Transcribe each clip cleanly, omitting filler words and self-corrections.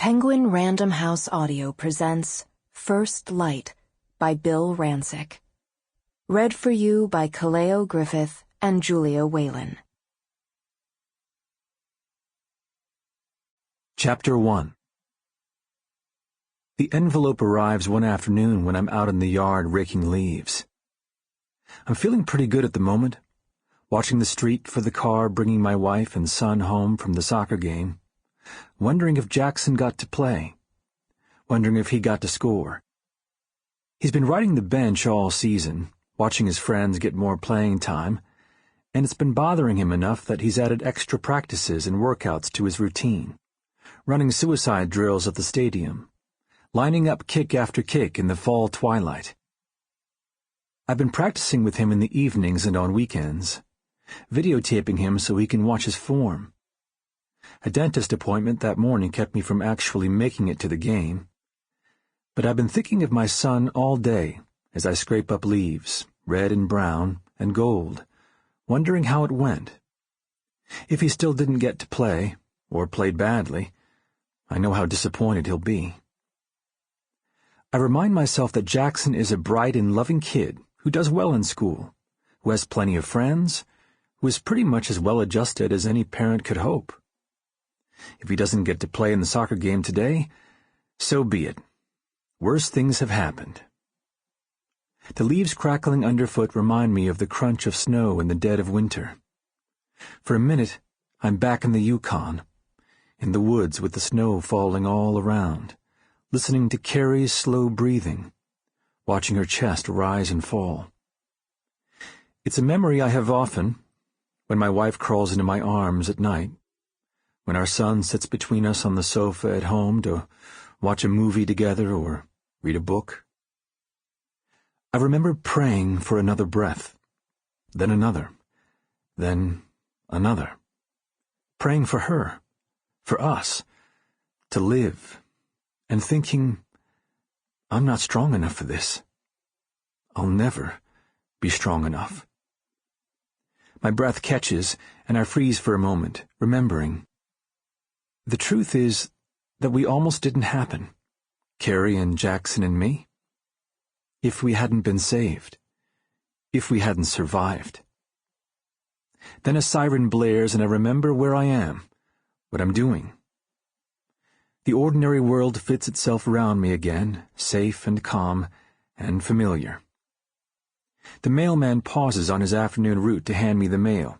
Penguin Random House Audio presents First Light by Bill Rancic. Read for you by Kaleo, Griffith, and Julia Whelan. Chapter 1. The envelope arrives one afternoon when I'm out in the yard raking leaves. I'm feeling pretty good at the moment, watching the street for the car bringing my wife and son home from the soccer game, wondering if Jackson got to play, wondering if he got to score. He's been riding the bench all season, watching his friends get more playing time, and it's been bothering him enough that he's added extra practices and workouts to his routine, running suicide drills at the stadium, lining up kick after kick in the fall twilight. I've been practicing with him in the evenings and on weekends, videotaping him so he can watch his form. A dentist appointment that morning kept me from actually making it to the game. But I've been thinking of my son all day as I scrape up leaves, red and brown and gold, wondering how it went. If he still didn't get to play, or played badly, I know how disappointed he'll be. I remind myself that Jackson is a bright and loving kid who does well in school, who has plenty of friends, who is pretty much as well adjusted as any parent could hope. If he doesn't get to play in the soccer game today, so be it. Worse things have happened. The leaves crackling underfoot remind me of the crunch of snow in the dead of winter. For a minute, I'm back in the Yukon, in the woods with the snow falling all around, listening to Kerry's slow breathing, watching her chest rise and fall. It's a memory I have often, when my wife crawls into my arms at night, when our son sits between us on the sofa at home to watch a movie together or read a book. I remember praying for another breath, then another, then another, praying for her, for us, to live, and thinking, I'm not strong enough for this. I'll never be strong enough. My breath catches, and I freeze for a moment, remembering. The truth is that we almost didn't happen, Kerry and Jackson and me. If we hadn't been saved, if we hadn't survived. Then a siren blares and I remember where I am, what I'm doing. The ordinary world fits itself around me again, safe and calm and familiar. The mailman pauses on his afternoon route to hand me the mail.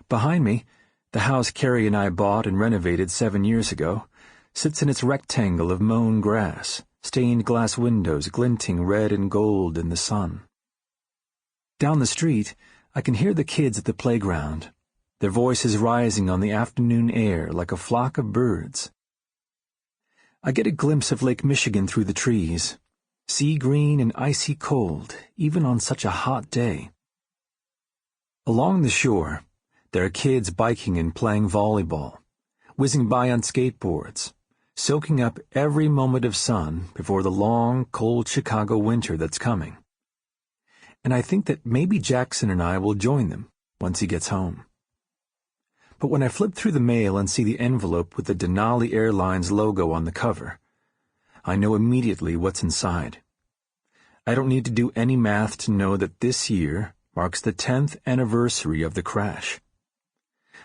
Behind me, the house Kerry and I bought and renovated 7 years ago sits in its rectangle of mown grass, stained glass windows glinting red and gold in the sun. Down the street, I can hear the kids at the playground, their voices rising on the afternoon air like a flock of birds. I get a glimpse of Lake Michigan through the trees, sea green and icy cold, even on such a hot day. Along the shore, there are kids biking and playing volleyball, whizzing by on skateboards, soaking up every moment of sun before the long, cold Chicago winter that's coming. And I think that maybe Jackson and I will join them once he gets home. But when I flip through the mail and see the envelope with the Denali Airlines logo on the cover, I know immediately what's inside. I don't need to do any math to know that this year marks the 10th anniversary of the crash.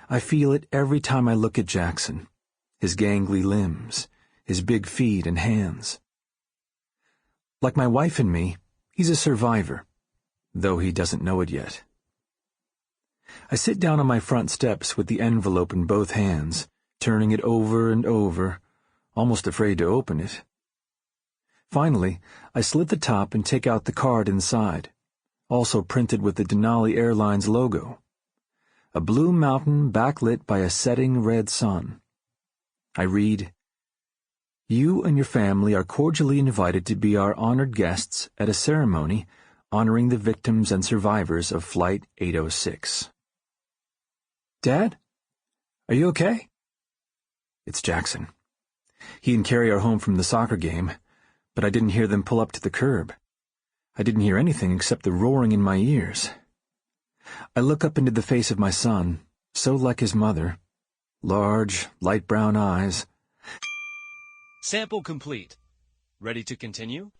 I feel it every time I look at Jackson, his gangly limbs, his big feet and hands. Like my wife and me, he's a survivor, though he doesn't know it yet. I sit down on my front steps with the envelope in both hands, turning it over and over, almost afraid to open it. Finally, I slit the top and take out the card inside, also printed with the Denali Airlines logo. A blue mountain backlit by a setting red sun. I read, You and your family are cordially invited to be our honored guests at a ceremony honoring the victims and survivors of Flight 806. Dad? Are you okay? It's Jackson. He and Kerry are home from the soccer game, but I didn't hear them pull up to the curb. I didn't hear anything except the roaring in my ears. I look up into the face of my son, so like his mother, large, light brown eyes, Sample complete. Ready to continue?